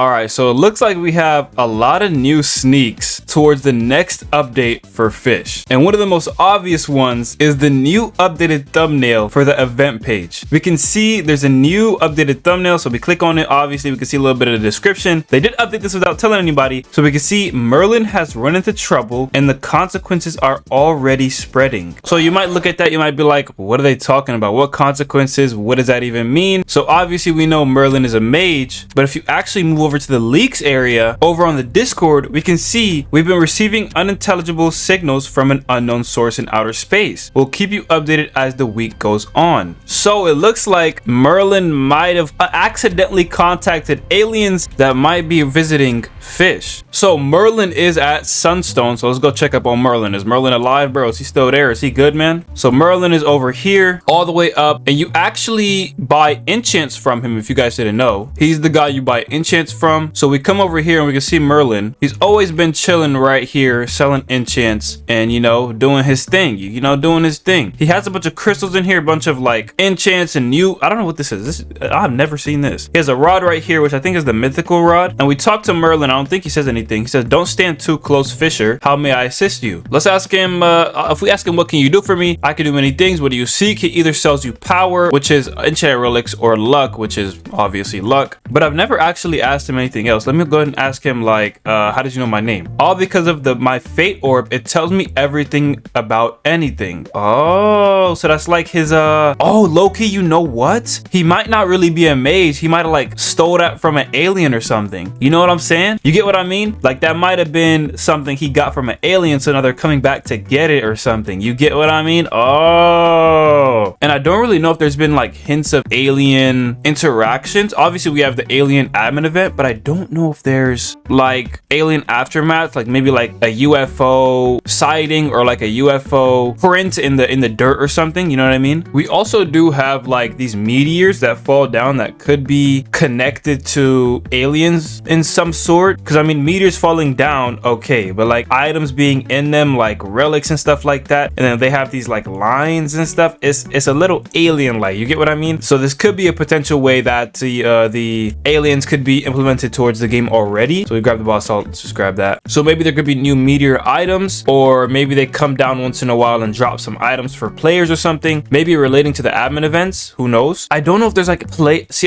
All right, so it looks like we have a lot of new sneaks towards the next update for Fisch. And one of the most obvious ones is the new updated thumbnail for the event page. We can see there's a new updated thumbnail. So we click on it. Obviously, we can see a little bit of the description. They did update this without telling anybody. So we can see Merlin has run into trouble and the consequences are already spreading. So you might look at that. You might be like, what are they talking about? What consequences? What does that even mean? So obviously we know Merlin is a mage, but if you actually move over to the leaks area over on the Discord, we can see we've been receiving unintelligible signals from an unknown source in outer space. We'll keep you updated as the week goes on. So it looks like Merlin might have accidentally contacted aliens that might be visiting Fisch. So Merlin is at Sunstone. So let's go check up on Merlin. Is Merlin alive, bro? Is he still there? Is he good, man? So Merlin is over here all the way up, and you actually buy enchants from him. If you guys didn't know, he's the guy you buy enchants from. So we come over here and we can see Merlin. He's always been chilling right here, selling enchants and, you know, doing his thing, doing his thing. He has a bunch of crystals in here, a bunch of like enchants and I don't know what this is. I've never seen this. He has a rod right here, which I think is the mythical rod. And we talk to Merlin. I don't think he says anything. He says, don't stand too close, Fisher. How may I assist you? Let's ask him. If we ask him, what can you do for me? I can do many things. What do you seek? He either sells you power, which is enchant relics, or luck, which is obviously luck. But I've never actually asked him anything else. Let me go ahead and ask him, like, how did you know my name? All because of my fate orb. It tells me everything about anything. Oh, so that's like his oh, low-key, you know what? He might not really be a mage. He might have like stole that from an alien or something. You know what I'm saying? You get what I mean? Like that might have been something he got from an alien, so now they're coming back to get it or something. You get what I mean? Oh, and I don't really know if there's been like hints of alien interactions. Obviously we have the alien admin event, but I don't know if there's like alien aftermath, like maybe like a UFO sighting or like a UFO print in the dirt or something. You know what I mean? We also do have like these meteors that fall down that could be connected to aliens in some sort. Because I mean, meteors falling down, okay, but like items being in them, like relics and stuff like that, and then they have these like lines and stuff. It's a little alien-like. You get what I mean? So this could be a potential way that the aliens could be implemented towards the game already. So we grab the boss salt. Let's just grab that. So maybe there could be new meteor items, or maybe they come down once in a while and drop some items for players or something. Maybe relating to the admin events. Who knows? I don't know if there's like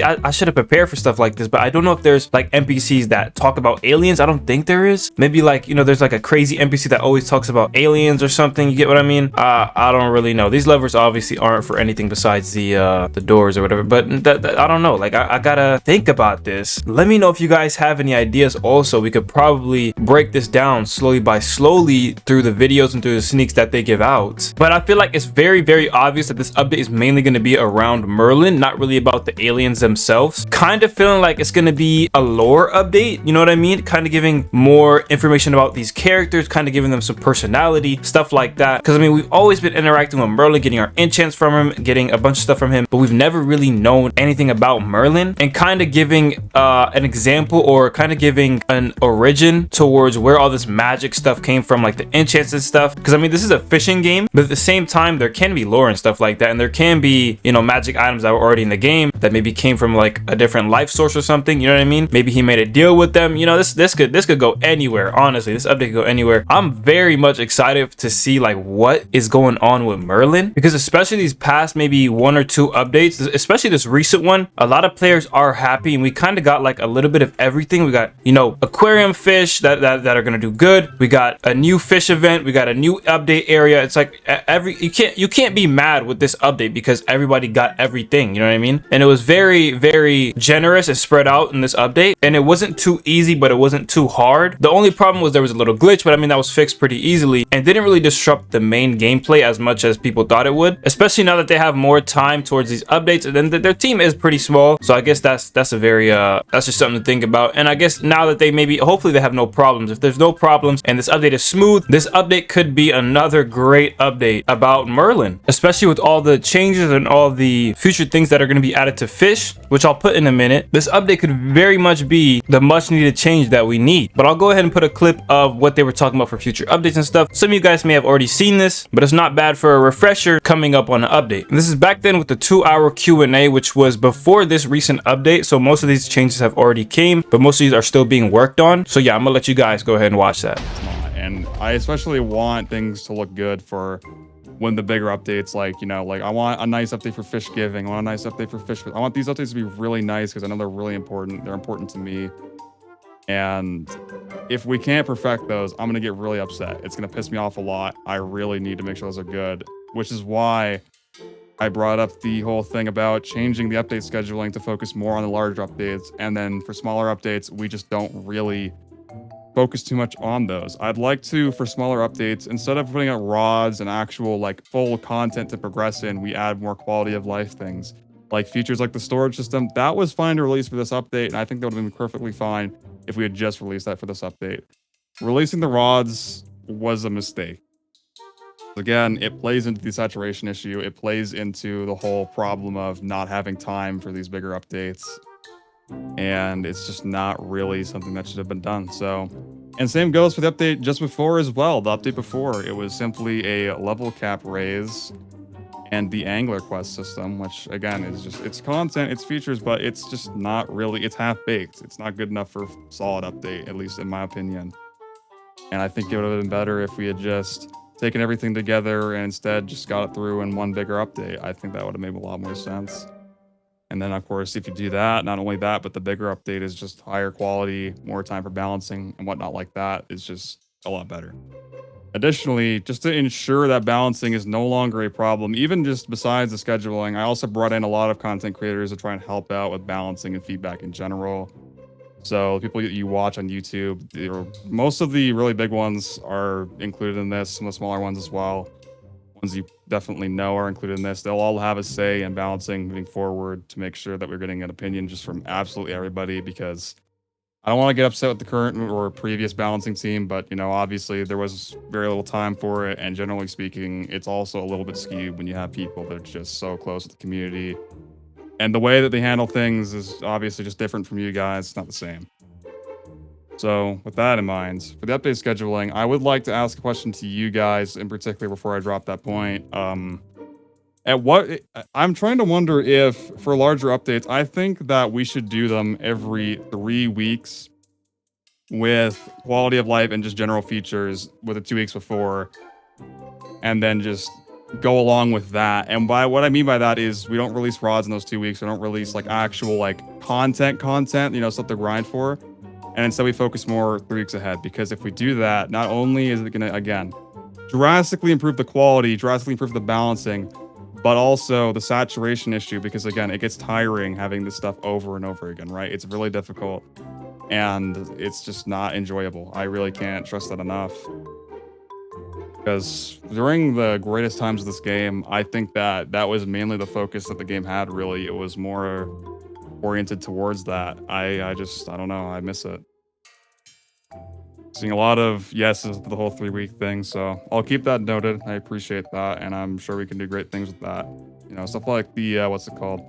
I should have prepared for stuff like this, but I don't know if there's like NPCs that talk about aliens. I don't think there is. Maybe like, there's like a crazy NPC that always talks about aliens or something. You get what I mean? I don't really know. These levers obviously aren't for anything besides the doors or whatever, but I don't know. Like I gotta think about this. Let me know if you guys have any ideas. Also, we could probably break this down slowly by slowly through the videos and through the sneaks that they give out. But I feel like it's very, very obvious that this update is mainly going to be around Merlin, not really about the aliens themselves. Kind of feeling like it's going to be a lore update. You know what I mean? Kind of giving more information about these characters, kind of giving them some personality, stuff like that. Because I mean, we've always been interacting with Merlin, getting our enchants from him, getting a bunch of stuff from him, but we've never really known anything about Merlin, and kind of giving an example, or kind of giving an origin towards where all this magic stuff came from, like the enchants and stuff. Because I mean, this is a fishing game, but at the same time, there can be lore and stuff like that, and there can be, magic items that were already in the game that maybe came from like a different life source or something. You know what I mean? Maybe he made a deal with them. This could go anywhere. Honestly, this update could go anywhere. I'm very much excited to see like what is going on with Merlin, because especially these past maybe 1 or 2 updates, especially this recent one, a lot of players are happy, and we kind of got like a little bit of everything. We got aquarium fish that are gonna do good. We got a new fish event. We got a new update area. It's like you can't be mad with this update because everybody got everything. You know what I mean? And it was very, very generous and spread out in this update, and it wasn't too easy, but it wasn't too hard. The only problem was there was a little glitch, but I mean that was fixed pretty easily and didn't really disrupt the main gameplay as much as people thought it would, especially now that they have more time towards these updates. And then their team is pretty small, so I guess that's a very that's just something to think about. And I guess now that they hopefully they have no problems. If there's no problems and this update is smooth, this update could be another great update about Merlin, especially with all the changes and all the future things that are going to be added to Fisch, which I'll put in a minute. This update could very much be the much needed change that we need. But I'll go ahead and put a clip of what they were talking about for future updates and stuff. Some of you guys may have already seen this, but it's not bad for a refresher coming up on an update. And this is back then with the 2-hour Q&A, which was before this recent update, so most of these changes have already already came, but most of these are still being worked on. So yeah, I'm gonna let you guys go ahead and watch that. And I especially want things to look good for when the bigger updates, like, you know, like I want a nice update for fish giving. I want a nice update for fish. I want these updates to be really nice because I know they're really important. They're important to me. And if we can't perfect those, I'm going to get really upset. It's going to piss me off a lot. I really need to make sure those are good, which is why I brought up the whole thing about changing the update scheduling to focus more on the larger updates. And then for smaller updates, we just don't really focus too much on those. I'd like to, for smaller updates, instead of putting out rods and actual like full content to progress in, we add more quality of life things. Like features like the storage system, that was fine to release for this update, and I think that would have been perfectly fine if we had just released that for this update. Releasing the rods was a mistake. Again, it plays into the saturation issue. It plays into the whole problem of not having time for these bigger updates. And it's just not really something that should have been done. So, and same goes for the update just before as well. The update before, it was simply a level cap raise and the angler quest system, which again is just, it's content, it's features, but it's just not really, it's half-baked. It's not good enough for a solid update, at least in my opinion. And I think it would have been better if we had just taken everything together and instead just got it through in one bigger update. I think that would have made a lot more sense. And then, of course, if you do that, not only that, but the bigger update is just higher quality, more time for balancing and whatnot like that is just a lot better. Additionally, just to ensure that balancing is no longer a problem, even just besides the scheduling, I also brought in a lot of content creators to try and help out with balancing and feedback in general. So people that you watch on YouTube, most of the really big ones are included in this, some of the smaller ones as well. Ones you definitely know are included in this. They'll all have a say in balancing moving forward to make sure that we're getting an opinion just from absolutely everybody, because I don't want to get upset with the current or previous balancing team, but you know, obviously there was very little time for it, and generally speaking, it's also a little bit skewed when you have people that are just so close to the community. And the way that they handle things is obviously just different from you guys. It's not the same. So with that in mind, for the update scheduling, I would like to ask a question to you guys in particular before I drop that point. I'm trying to wonder if for larger updates, I think that we should do them every 3 weeks with quality of life and just general features with the 2 weeks before, and then just go along with that. And by what I mean by that is we don't release rods in those 2 weeks. We don't release like actual like content, you know, stuff to grind for. And instead we focus more 3 weeks ahead, because if we do that, not only is it going to, again, drastically improve the quality, drastically improve the balancing, but also the saturation issue, because again, it gets tiring having this stuff over and over again, right? It's really difficult and it's just not enjoyable. I really can't stress that enough. Because during the greatest times of this game, I think that that was mainly the focus that the game had, really. It was more oriented towards that. I don't know, I miss it. Seeing a lot of yeses to the whole 3 week thing, so I'll keep that noted. I appreciate that, and I'm sure we can do great things with that. You know, stuff like the, what's it called?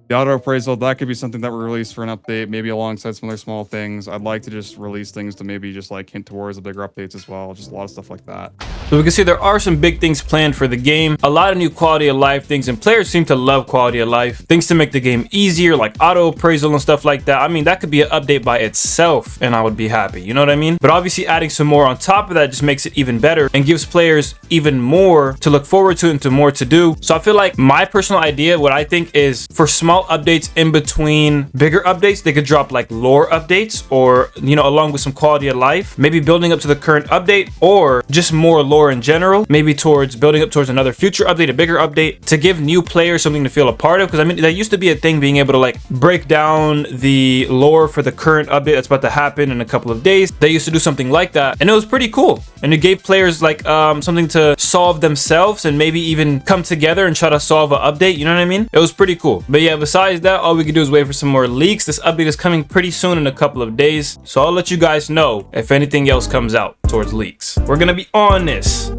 The auto appraisal, that could be something that we release for an update, maybe alongside some other small things. I'd like to just release things to maybe just like hint towards the bigger updates as well. Just a lot of stuff like that. So we can see there are some big things planned for the game. A lot of new quality of life things, and players seem to love quality of life. Things to make the game easier, like auto appraisal and stuff like that. I mean, that could be an update by itself and I would be happy, you know what I mean? But obviously adding some more on top of that just makes it even better and gives players even more to look forward to and to more to do. So I feel like my personal idea, what I think is for small updates in between bigger updates, they could drop like lore updates, or, you know, along with some quality of life, maybe building up to the current update, or just more lore in general, maybe towards building up towards another future update, a bigger update, to give new players something to feel a part of. Because I mean, that used to be a thing, being able to like break down the lore for the current update that's about to happen in a couple of days. They used to do something like that, and it was pretty cool, and it gave players like something to solve themselves and maybe even come together and try to solve an update, you know what I mean? It was pretty cool. But yeah, besides that, all we can do is wait for some more leaks. This update is coming pretty soon in a couple of days, so I'll let you guys know if anything else comes out towards leaks. We're gonna be on this.